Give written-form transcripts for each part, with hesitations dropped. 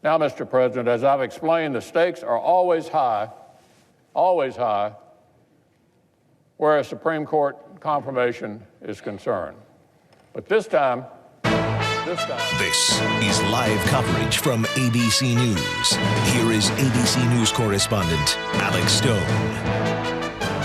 Now, Mr. President, as I've explained, the stakes are always high where a Supreme Court confirmation is concerned. But this time. This is live coverage from ABC News. Here is ABC News correspondent Alex Stone.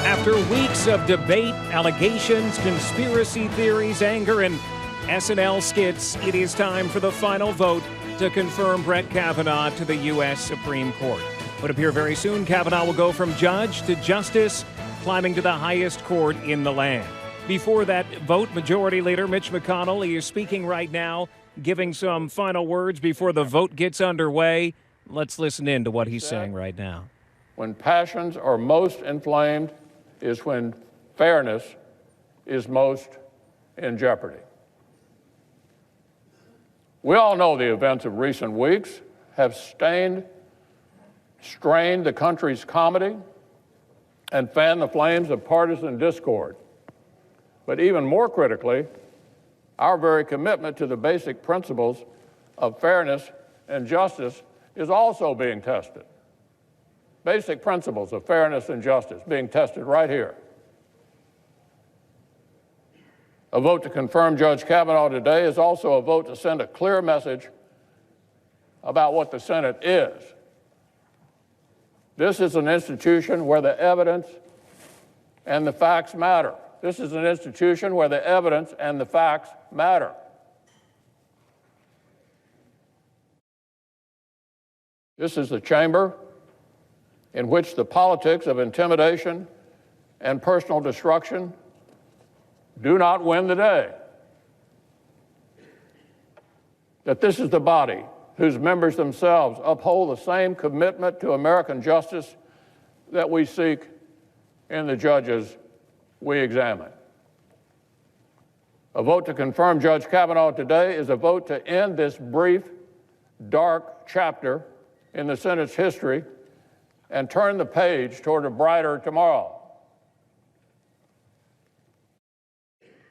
After weeks of debate, allegations, conspiracy theories, anger, and SNL skits, it is time for the final vote to confirm Brett Kavanaugh to the U.S. Supreme Court. Would appear very soon Kavanaugh will go from judge to justice, climbing to the highest court in the land. Before that vote, Majority Leader Mitch McConnell is speaking right now, giving some final words before the vote gets underway. Let's listen in to what he's saying right now. When passions are most inflamed is when fairness is most in jeopardy. We all know the events of recent weeks have strained the country's comedy and fanned the flames of partisan discord. But even more critically, our very commitment to the basic principles of fairness and justice is also being tested. Basic principles of fairness and justice being tested right here. A vote to confirm Judge Kavanaugh today is also a vote to send a clear message about what the Senate is. This is an institution where the evidence and the facts matter. This is an institution where the evidence and the facts matter. This is the chamber in which the politics of intimidation and personal destruction do not win the day. That this is the body whose members themselves uphold the same commitment to American justice that we seek in the judges we examine. A vote to confirm Judge Kavanaugh today is a vote to end this brief, dark chapter in the Senate's history and turn the page toward a brighter tomorrow.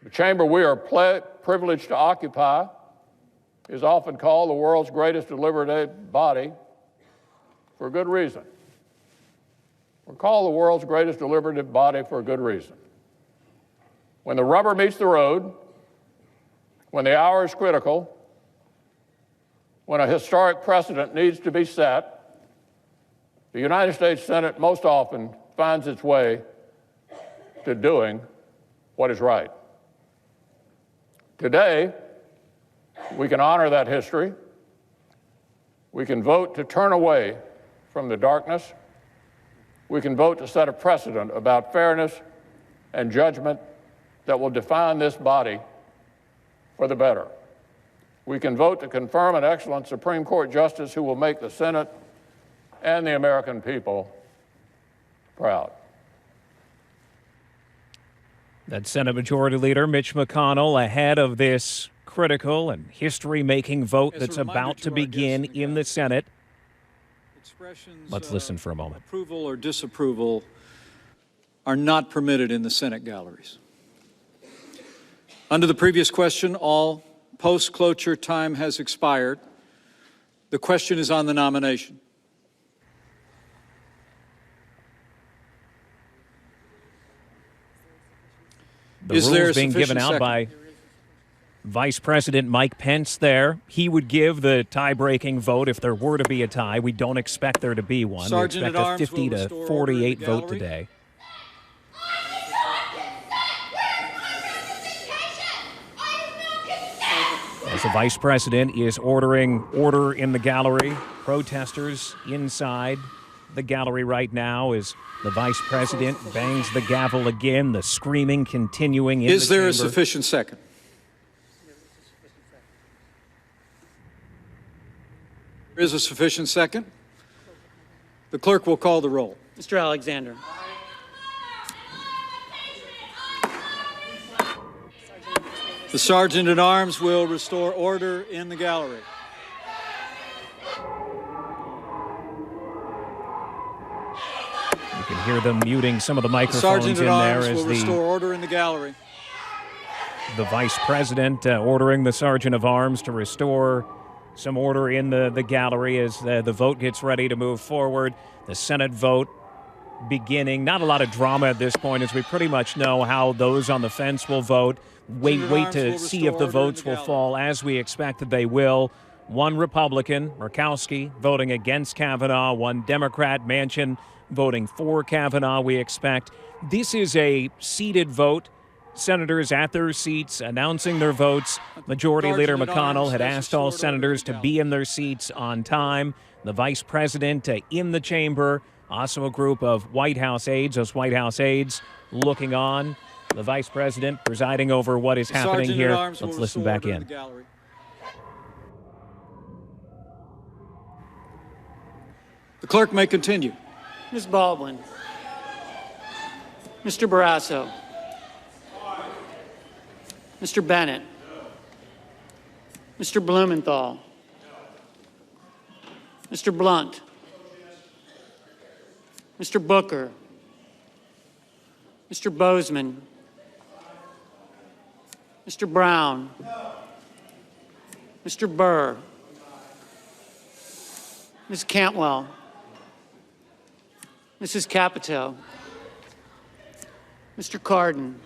The chamber we are privileged to occupy is often called the world's greatest deliberative body for good reason. We're called the world's greatest deliberative body for a good reason. When the rubber meets the road, when the hour is critical, when a historic precedent needs to be set, the United States Senate most often finds its way to doing what is right. Today, we can honor that history. We can vote to turn away from the darkness. We can vote to set a precedent about fairness and judgment that will define this body for the better. We can vote to confirm an excellent Supreme Court justice who will make the Senate and the American people proud. That's Senate Majority Leader Mitch McConnell ahead of this critical and history-making vote that's about to begin in the Senate. Let's listen for a moment. Approval or disapproval are not permitted in the Senate galleries. Under the previous question, all post-cloture time has expired. The question is on the nomination. The rules being given out by Vice President Mike Pence there. He would give the tie-breaking vote if there were to be a tie. We don't expect there to be one. We expect a 50 to 48 vote today. As the Vice President is ordering order in the gallery, protesters inside the gallery right now as the Vice President bangs the gavel again, the screaming continuing in the chamber. Is there a sufficient second? There is a sufficient second. The clerk will call the roll. Mr. Alexander. The Sergeant at Arms will restore order in the gallery. You can hear them muting some of the microphones Sergeant in at there Arms as will restore order in the gallery. The Vice President ordering the Sergeant of Arms to restore some order in the gallery as the vote gets ready to move forward. The Senate vote beginning. Not a lot of drama at this point, as we pretty much know how those on the fence will vote. Wait to see if the votes will fall as we expect that they will. One Republican, Murkowski, voting against Kavanaugh. One Democrat, Manchin, voting for Kavanaugh, we expect. This is a seated vote. Senators at their seats announcing their votes. Majority Leader McConnell had asked all senators to be in their seats on time. The vice president in the chamber. Also a group of White House aides. Those White House aides looking on. The vice president presiding over what is happening here. Let's listen back in. The clerk may continue. Ms. Baldwin. Mr. Barrasso. Mr. Bennett. Mr. Blumenthal. Mr. Blunt. Mr. Booker. Mr. Bozeman. Mr. Brown. Mr. Burr. Ms. Cantwell. Mrs. Capito. Mr. Cardin.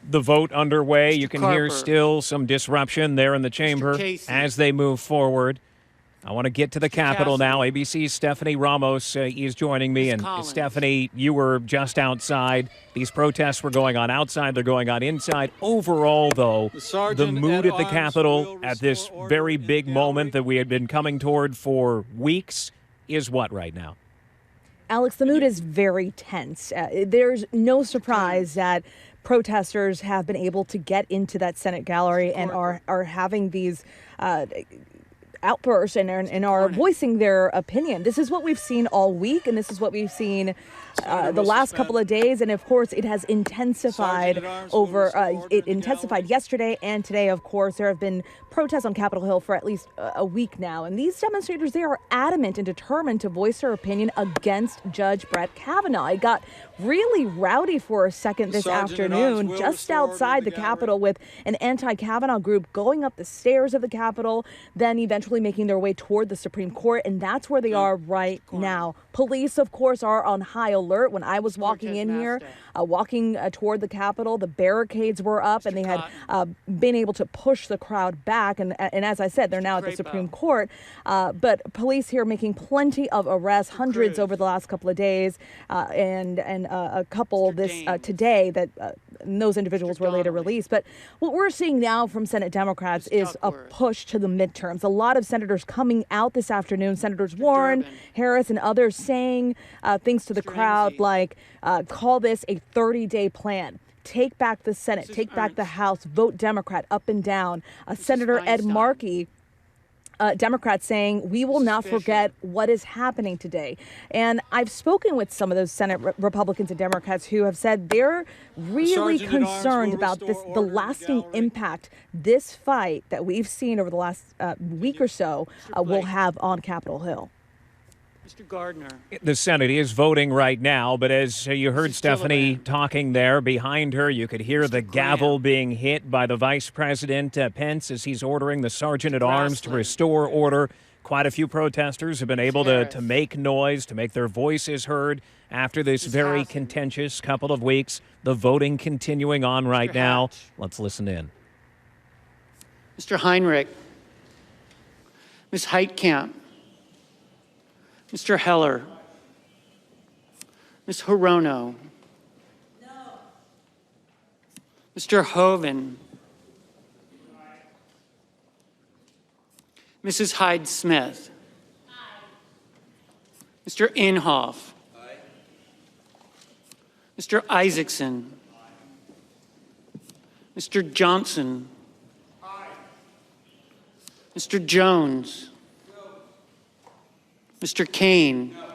The vote underway. You can hear Carper. still some disruption there in the chamber Casey. as they move forward. I want to get to the Capitol Cassidy. now. ABC's Stephanie Ramos is joining me. Ms. And Collins. Stephanie, you were just outside. These protests were going on outside. They're going on inside. Overall, though, the mood at the Capitol at this very big moment that we had been coming toward for weeks is what right now? Alex, the mood is very tense. There's no surprise that protesters have been able to get into that Senate gallery and are having these outbursts and are voicing their opinion. This is what we've seen all week, and this is what we've seen the last couple of days. And of course, it has intensified it intensified yesterday and today. Of course, there have been protests on Capitol Hill for at least a week now. And these demonstrators, they are adamant and determined to voice their opinion against Judge Brett Kavanaugh. It got really rowdy for a second this afternoon, just outside the Capitol, with an anti-Kavanaugh group going up the stairs of the Capitol, then eventually making their way toward the Supreme Court. And that's where they are right now. Police, of course, are on high alert. When I was walking in here, walking toward the Capitol, the barricades were up and they had been able to push the crowd back. And as I said, they're now at the Supreme Court. But police here making plenty of arrests, hundreds over the last couple of days, and a couple today that those individuals were later released. But what we're seeing now from Senate Democrats is a push to the midterms. A lot of senators coming out this afternoon, Senators Warren, Harris, and others saying things to the crowd like, call this a 30-day plan. Take back the Senate, take back the House, vote Democrat up and down. Senator Ed Markey, Democrats saying, we will not forget what is happening today. And I've spoken with some of those Senate Republicans and Democrats who have said they're really concerned about the lasting impact this fight that we've seen over the last week or so will have on Capitol Hill. Mr. Gardner. The Senate is voting right now, but as you heard Stephanie talking there, behind her, you could hear the gavel being hit by the Vice President Pence as he's ordering the Sergeant-at-Arms to restore order. Quite a few protesters have been able to make noise, to make their voices heard after this very contentious couple of weeks. The voting continuing on right now. Let's listen in. Mr. Heinrich. Ms. Heitkamp. Mr. Heller. Ms. Hirono. No. Mr. Hoeven. Mrs. Hyde-Smith. Aye. Mr. Inhofe. Aye. Mr. Isaacson. Aye. Mr. Johnson. Aye. Mr. Jones. Mr. Kane. No.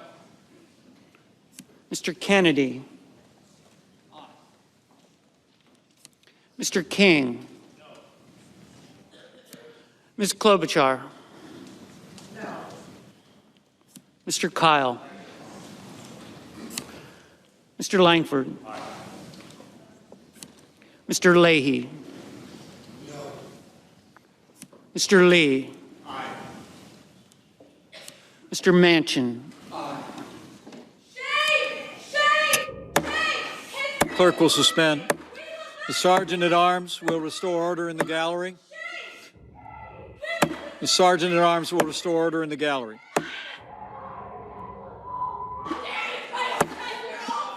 Mr. Kennedy. Aye. Mr. King. No. Ms. Klobuchar. No. Mr. Kyle. Mr. Langford. Aye. Mr. Leahy. No. Mr. Lee. Mr. Manchin. Clerk will suspend. The Sergeant-at-Arms will restore order in the gallery. The Sergeant-at-Arms will restore order in the gallery.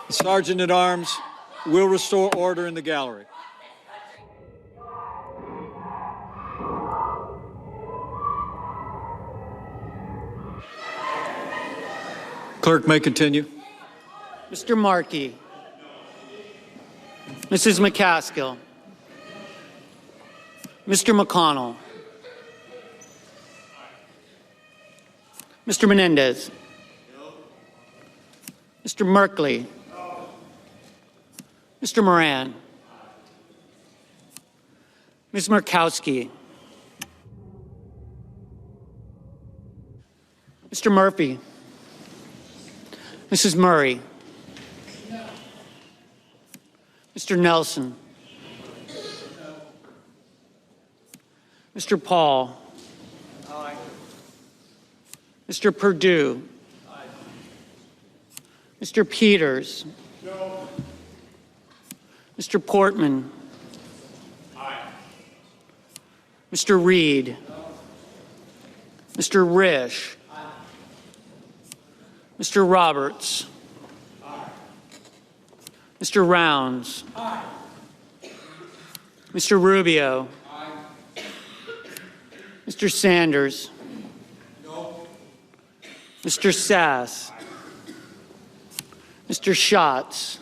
The Sergeant-at-Arms will restore order in the gallery. Clerk may continue. Mr. Markey. Mrs. McCaskill. Mr. McConnell. Mr. Menendez. Mr. Merkley. Mr. Moran. Ms. Murkowski. Mr. Murphy. Mrs. Murray. Mr. Nelson. Mr. Paul. Aye. Mr. Perdue. Aye. Mr. Peters. No. Mr. Portman. Aye. Mr. Reed. No. Mr. Risch. Aye. Mr. Roberts. Aye. Mr. Rounds. Aye. Mr. Rubio. Aye. Mr. Sanders. No. Mr. Sass. Aye. Mr. Schatz.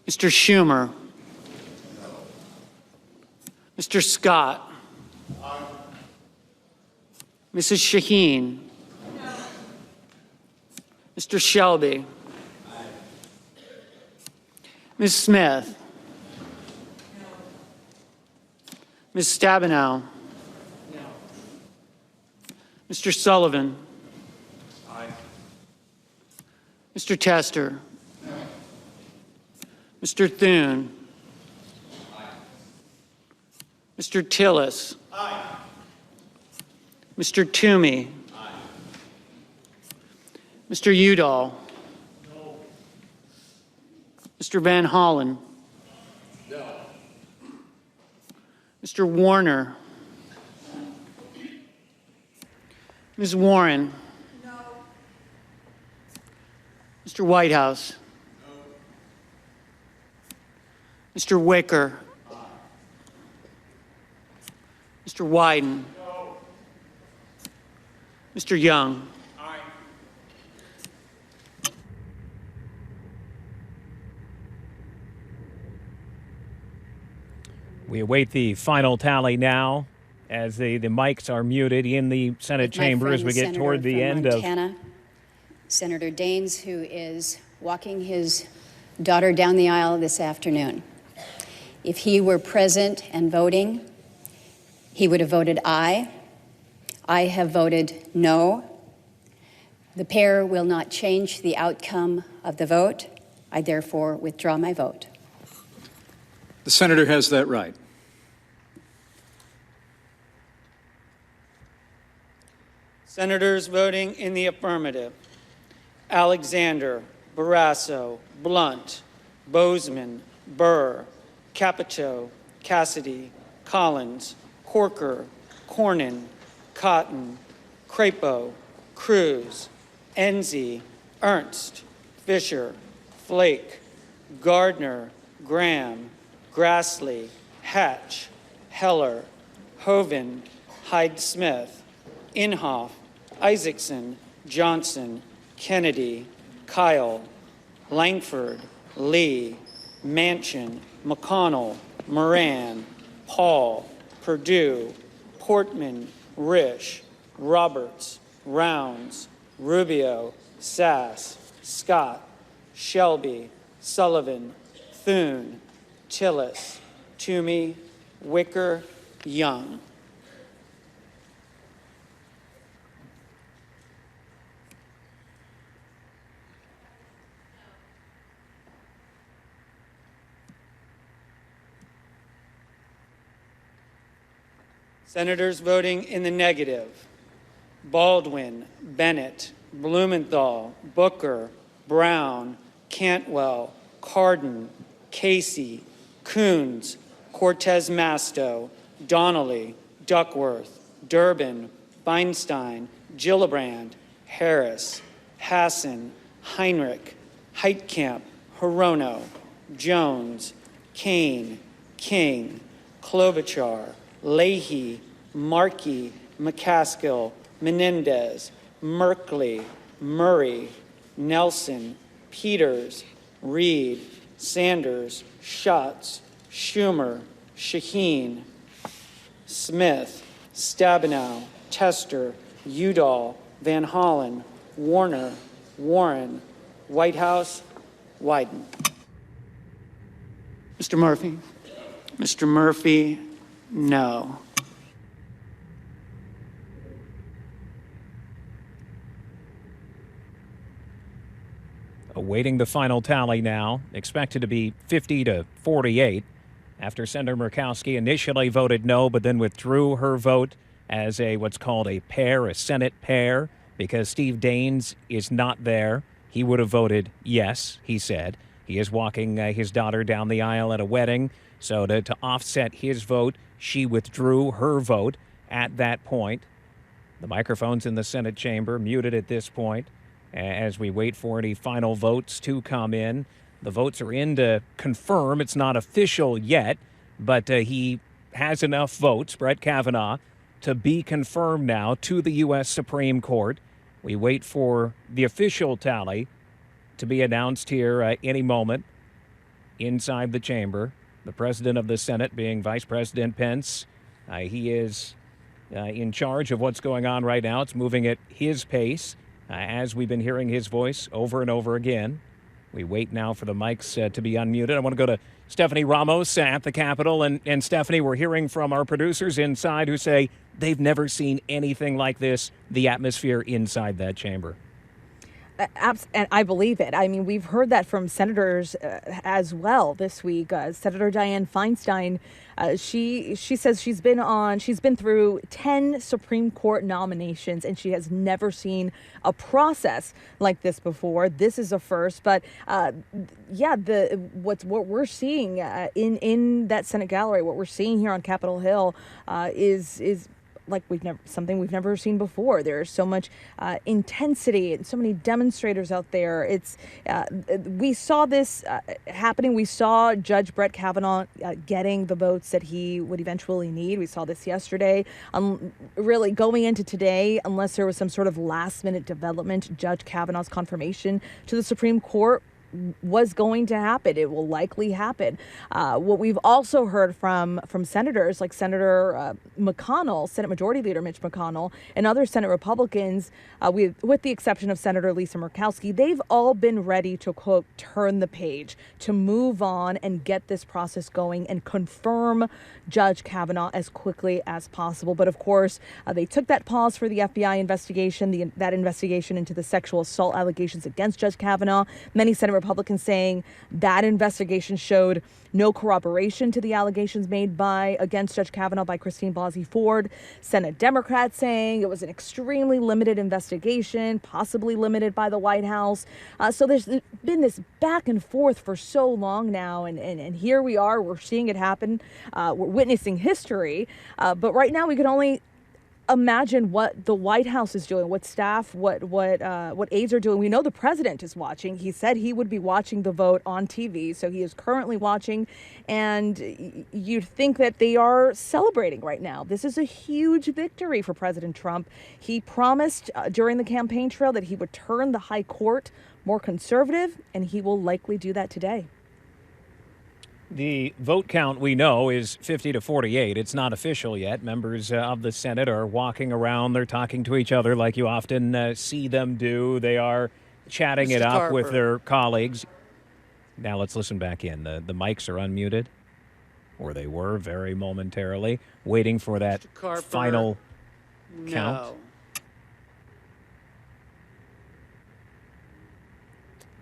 Mr. Schumer. No. Mr. Scott. Aye. Mrs. Shaheen. No. Mr. Shelby. Aye. Ms. Smith. No. Ms. Stabenow. No. Mr. Sullivan. Aye. Mr. Tester. No. Mr. Thune. Aye. Mr. Tillis. Aye. Mr. Toomey. Aye. Mr. Udall. No. Mr. Van Hollen. No. Mr. Warner. Ms. Warren. No. Mr. Whitehouse. No. Mr. Wicker. Aye. Mr. Wyden. No. Mr. Young. Aye. We await the final tally now as the mics are muted in the Senate chamber as we get toward the end Montana, Senator Daines, who is walking his daughter down the aisle this afternoon. If he were present and voting, he would have voted aye. I have voted no. The pair will not change the outcome of the vote. I therefore withdraw my vote. The senator has that right. Senators voting in the affirmative: Alexander, Barrasso, Blunt, Bozeman, Burr, Capito, Cassidy, Collins, Corker, Cornyn, Cotton, Crapo, Cruz, Enzi, Ernst, Fisher, Flake, Gardner, Graham, Grassley, Hatch, Heller, Hoeven, Hyde-Smith, Inhofe, Isaacson, Johnson, Kennedy, Kyle, Langford, Lee, Manchin, McConnell, Moran, Paul, Perdue, Portman, Risch, Roberts, Rounds, Rubio, Sass, Scott, Shelby, Sullivan, Thune, Tillis, Toomey, Wicker, Young. Senators voting in the negative: Baldwin, Bennett, Blumenthal, Booker, Brown, Cantwell, Cardin, Casey, Coons, Cortez Masto, Donnelly, Duckworth, Durbin, Feinstein, Gillibrand, Harris, Hassan, Heinrich, Heitkamp, Hirono, Jones, Kane, King, Klobuchar, Leahy, Markey, McCaskill, Menendez, Merkley, Murray, Nelson, Peters, Reed, Sanders, Schatz, Schumer, Shaheen, Smith, Stabenow, Tester, Udall, Van Hollen, Warner, Warren, Whitehouse, Wyden. Mr. Murphy. Mr. Murphy, no. Awaiting the final tally now, expected to be 50 to 48 after Senator Murkowski initially voted no, but then withdrew her vote as what's called a Senate pair, because Steve Daines is not there. He would have voted yes, he said. He is walking his daughter down the aisle at a wedding, so to offset his vote, she withdrew her vote at that point. The microphones in the Senate chamber muted at this point as we wait for any final votes to come in. The votes are in to confirm. It's not official yet, but he has enough votes, Brett Kavanaugh, to be confirmed now to the U.S. Supreme Court. We wait for the official tally to be announced here any moment inside the chamber. The president of the Senate being Vice President Pence. He is in charge of what's going on right now. It's moving at his pace. As we've been hearing his voice over and over again. We wait now for the mics to be unmuted. I want to go to Stephanie Ramos at the Capitol. And Stephanie, we're hearing from our producers inside who say they've never seen anything like this, the atmosphere inside that chamber. And I believe it. I mean, we've heard that from senators as well this week. Senator Dianne Feinstein, she says she's been through 10 Supreme Court nominations, and she has never seen a process like this before. This is a first, but what we're seeing in that Senate gallery, what we're seeing here on Capitol Hill, is like something we've never seen before. There's so much intensity and so many demonstrators out there. We saw this happening. We saw Judge Brett Kavanaugh getting the votes that he would eventually need. We saw this yesterday. Really going into today, unless there was some sort of last minute development, Judge Kavanaugh's confirmation to the Supreme Court was going to happen. It will likely happen. What we've also heard from senators like Senator McConnell, Senate Majority Leader Mitch McConnell, and other Senate Republicans, with the exception of Senator Lisa Murkowski, they've all been ready to, quote, turn the page, to move on and get this process going and confirm Judge Kavanaugh as quickly as possible. But of course, they took that pause for the FBI investigation, that investigation into the sexual assault allegations against Judge Kavanaugh. Many Senate Republicans saying that investigation showed no corroboration to the allegations made against Judge Kavanaugh by Christine Blasey Ford. Senate Democrats saying it was an extremely limited investigation, possibly limited by the White House. So there's been this back and forth for so long now, and here we are. We're seeing it happen. We're witnessing history. But right now we can only imagine what the White House is doing, what staff, what aides are doing. We know the president is watching. He said he would be watching the vote on TV, so he is currently watching, and you'd think that they are celebrating right now. This is a huge victory for President Trump. He promised during the campaign trail that he would turn the high court more conservative, and he will likely do that today. The vote count, we know, is 50 to 48. It's not official yet. Members of the Senate are walking around. They're talking to each other like you often see them do. They are chatting it up with their colleagues. Now let's listen back in. The mics are unmuted, or they were very momentarily, waiting for that final count.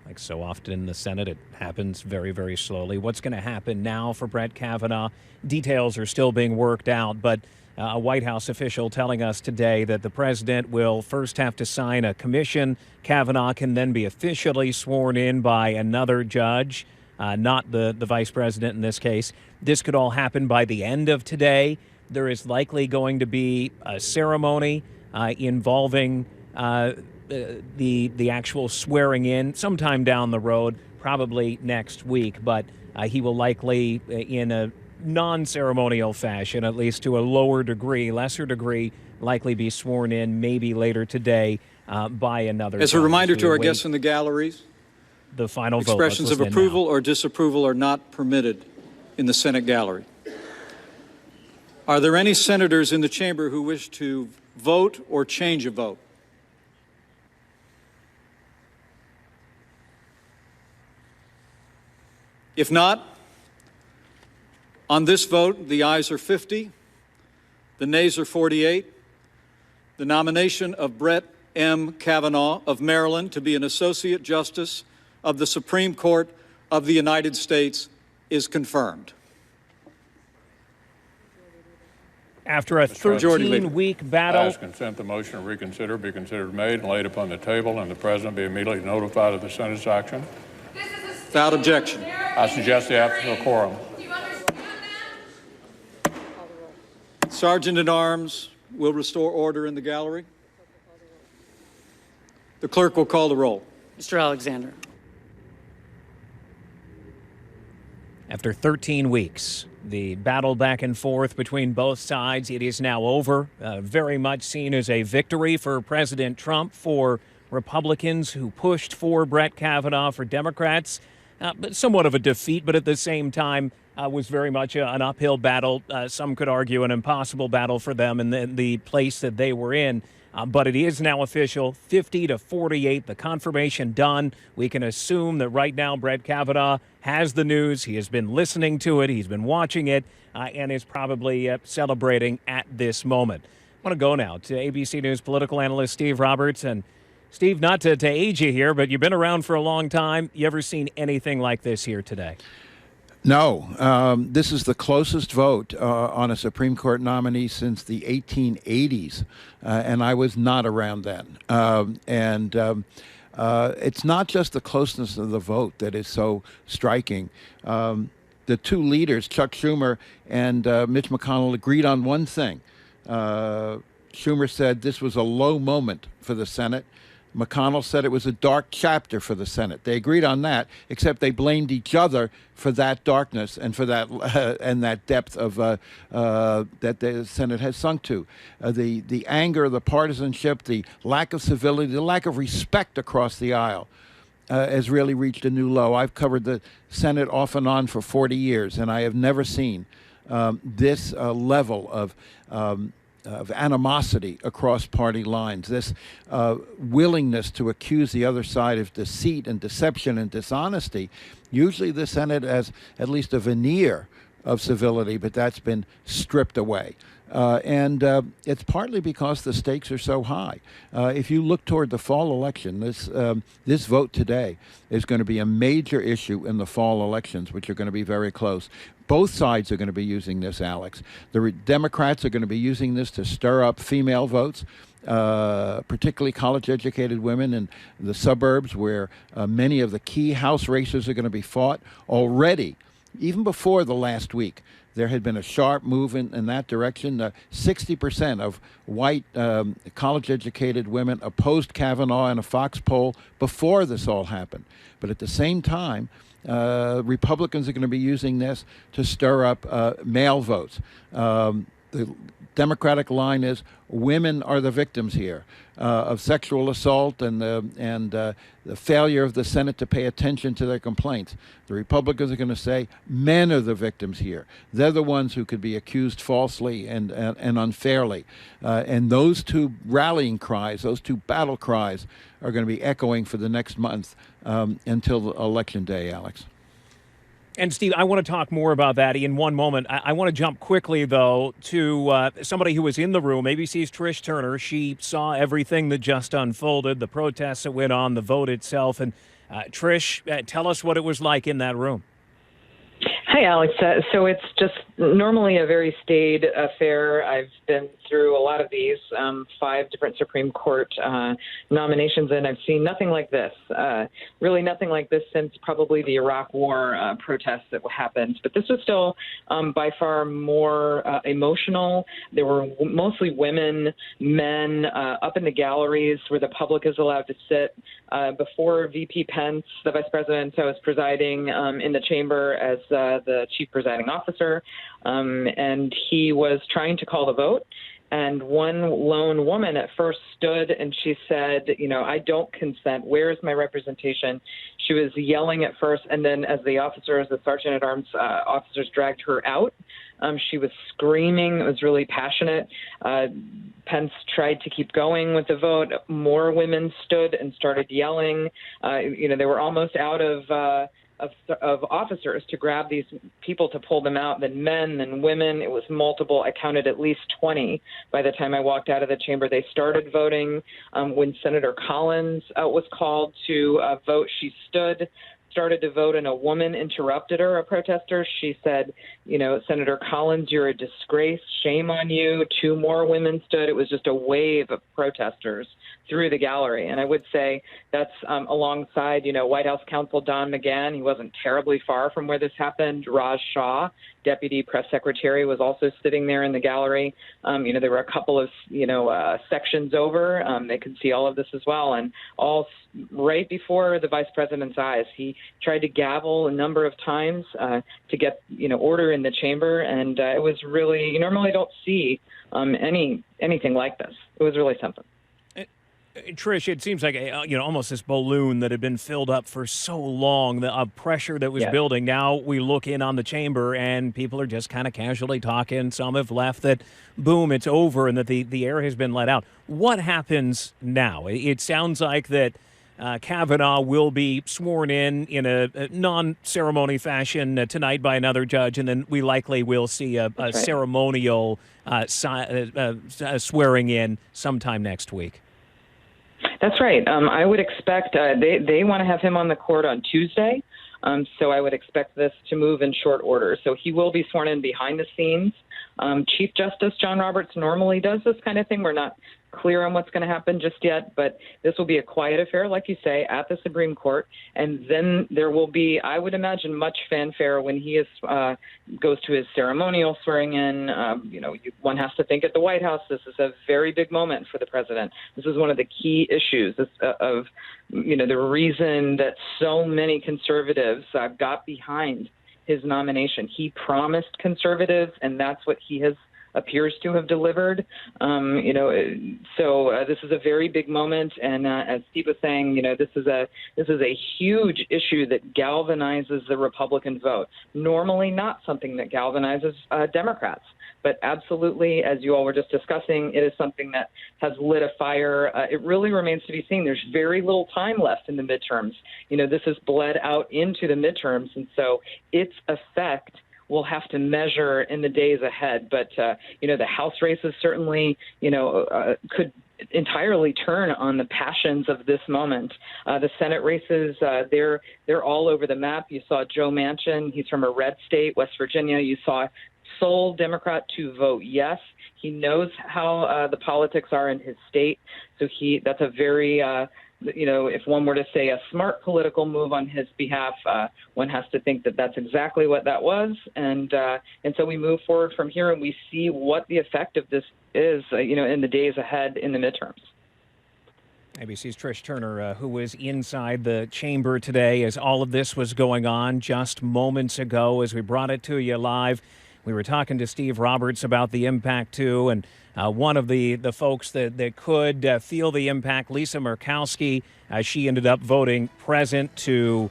Like so often in the Senate, it happens very, very slowly. What's going to happen now for Brett Kavanaugh? Details are still being worked out, but A White House official telling us today that the president will first have to sign a commission. Kavanaugh can then be officially sworn in by another judge, not the vice president in this case. This could all happen by the end of today. There is likely going to be a ceremony involving the actual swearing in sometime down the road, probably next week. But he will likely, in a non-ceremonial fashion, at least to a lesser degree, likely be sworn in maybe later today by another. As a reminder to our guests in the galleries, the final vote. Expressions of approval or disapproval are not permitted in the Senate gallery. Are there any senators in the chamber who wish to vote or change a vote? If not, on this vote, the ayes are 50, the nays are 48. The nomination of Brett M. Kavanaugh of Maryland to be an Associate Justice of the Supreme Court of the United States is confirmed. After a 13-week battle. I ask consent the motion to reconsider be considered made and laid upon the table, and the president be immediately notified of the Senate's action. Without objection. I suggest the absence of quorum. Sergeant at Arms will restore order in the gallery. The clerk will call the roll. Mr. Alexander. After 13 weeks, the battle back and forth between both sides, it is now over. Very much seen as a victory for President Trump, for Republicans who pushed for Brett Kavanaugh, for Democrats, but somewhat of a defeat, but at the same time was very much an uphill battle. Some could argue an impossible battle for them in the place that they were in. But it is now official, 50-48, the confirmation done. We can assume that right now Brett Kavanaugh has the news. He has been listening to it. He's been watching it and is probably celebrating at this moment. I want to go now to ABC News political analyst Steve Roberts. And Steve, not to age you here, but you've been around for a long time. You ever seen anything like this here today? No, this is the closest vote on a Supreme Court nominee since the 1880s, and I was not around then. It's not just the closeness of the vote that is so striking. The two leaders, Chuck Schumer and Mitch McConnell, agreed on one thing. Schumer said this was a low moment for the Senate. McConnell said it was a dark chapter for the Senate. They agreed on that, except they blamed each other for that darkness and for that and that depth of that the Senate has sunk to. The anger, the partisanship, the lack of civility, the lack of respect across the aisle has really reached a new low. I've covered the Senate off and on for 40 years, and I have never seen this level of animosity across party lines, this willingness to accuse the other side of deceit and deception and dishonesty. Usually the Senate has at least a veneer of civility, but that's been stripped away. And it's partly because the stakes are so high. If you look toward the fall election, this vote today is going to be a major issue in the fall elections, which are going to be very close. Both sides are going to be using this, Alex. The Democrats are going to be using this to stir up female votes, particularly college-educated women in the suburbs where many of the key House races are going to be fought already. Even before the last week, there had been a sharp move in that direction. 60% of white college-educated women opposed Kavanaugh in a Fox poll before this all happened. But at the same time, Republicans are going to be using this to stir up male votes. The Democratic line is women are the victims here of sexual assault and the failure of the Senate to pay attention to their complaints. The Republicans are going to say men are the victims here. They're the ones who could be accused falsely and unfairly. And those two rallying cries, those two battle cries, are going to be echoing for the next month until Election Day, Alex. And, Steve, I want to talk more about that in one moment. I want to jump quickly, though, to somebody who was in the room, ABC's Trish Turner. She saw everything that just unfolded, the protests that went on, the vote itself. And, Trish, tell us what it was like in that room. Hi, Alex. So it's just normally a very staid affair. I've been through a lot of these, 5 different Supreme Court nominations, and I've seen nothing like this. Really nothing like this since probably the Iraq War protests that happened. But this was still by far more emotional. There were mostly women, men up in the galleries where the public is allowed to sit. Before VP Pence, the vice president, was presiding in the chamber as the chief presiding officer, and he was trying to call the vote. And one lone woman at first stood and she said, I don't consent. Where is my representation? She was yelling at first. And then as the sergeant at arms officers dragged her out, she was screaming. It was really passionate. Pence tried to keep going with the vote. More women stood and started yelling. They were almost out of officers to grab these people to pull them out, then men, then women. It was multiple. I counted at least 20 by the time I walked out of the chamber. They started voting. When Senator Collins was called to vote, she started to vote, and a woman interrupted her, a protester. She said, Senator Collins, you're a disgrace. Shame on you. 2 more women stood. It was just a wave of protesters through the gallery. And I would say that's alongside, White House counsel Don McGahn. He wasn't terribly far from where this happened. Raj Shah, deputy press secretary, was also sitting there in the gallery. There were a couple of, sections over. They could see all of this as well. And all right before the vice president's eyes, he tried to gavel a number of times to get, order in the chamber. And it was really, you normally don't see anything like this. It was really something. Trish, it seems like almost this balloon that had been filled up for so long, the pressure that was building. Now we look in on the chamber and people are just kind of casually talking. Some have left that, boom, it's over and that the air has been let out. What happens now? It sounds like that Kavanaugh will be sworn in a non-ceremony fashion tonight by another judge, and then we likely will see a ceremonial swearing in sometime next week. That's right. I would expect they want to have him on the court on Tuesday, so I would expect this to move in short order. So he will be sworn in behind the scenes. Chief Justice John Roberts normally does this kind of thing. We're not clear on what's going to happen just yet, but this will be a quiet affair, like you say, at the Supreme Court. And then there will be, I would imagine, much fanfare when he goes to his ceremonial swearing in. One has to think at the White House, this is a very big moment for the president. This is one of the key issues of the reason that so many conservatives got behind his nomination. He promised conservatives, and that's what he appears to have delivered. So this is a very big moment, and as Steve was saying, this is a huge issue that galvanizes the Republican vote. Normally, not something that galvanizes Democrats, but absolutely, as you all were just discussing, it is something that has lit a fire. It really remains to be seen. There's very little time left in the midterms. This has bled out into the midterms, and so its effect we'll have to measure in the days ahead. But, the House races certainly, could entirely turn on the passions of this moment. The Senate races, they're all over the map. You saw Joe Manchin. He's from a red state, West Virginia. You saw sole Democrat to vote yes. He knows how the politics are in his state. So that's a very if one were to say a smart political move on his behalf, one has to think that that's exactly what that was. And so we move forward from here and we see what the effect of this is, in the days ahead in the midterms. ABC's Trish Turner, who was inside the chamber today as all of this was going on just moments ago as we brought it to you live. We were talking to Steve Roberts about the impact, too, and one of the folks that could feel the impact, Lisa Murkowski, she ended up voting present to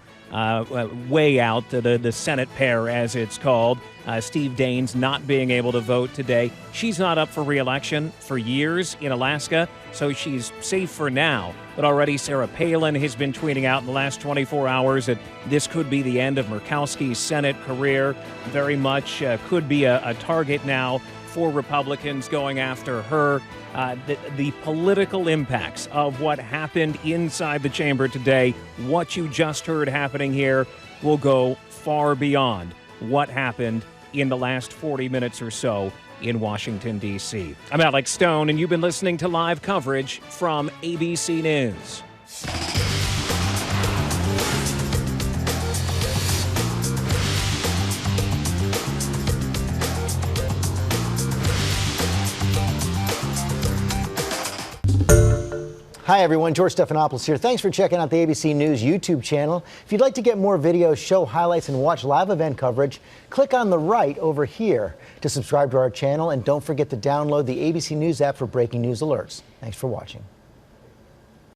weigh out the Senate pair, as it's called. Steve Daines not being able to vote today. She's not up for re-election for years in Alaska, so she's safe for now. But already Sarah Palin has been tweeting out in the last 24 hours that this could be the end of Murkowski's Senate career. Very much could be a target now for Republicans going after her. The political impacts of what happened inside the chamber today, what you just heard happening here, will go far beyond what happened in the last 40 minutes or so in Washington, D.C. I'm Alex Stone, and you've been listening to live coverage from ABC News. Hi everyone, George Stephanopoulos here. Thanks for checking out the ABC News YouTube channel. If you'd like to get more videos, show highlights, and watch live event coverage, click on the right over here to subscribe to our channel, and don't forget to download the ABC News app for breaking news alerts. Thanks for watching.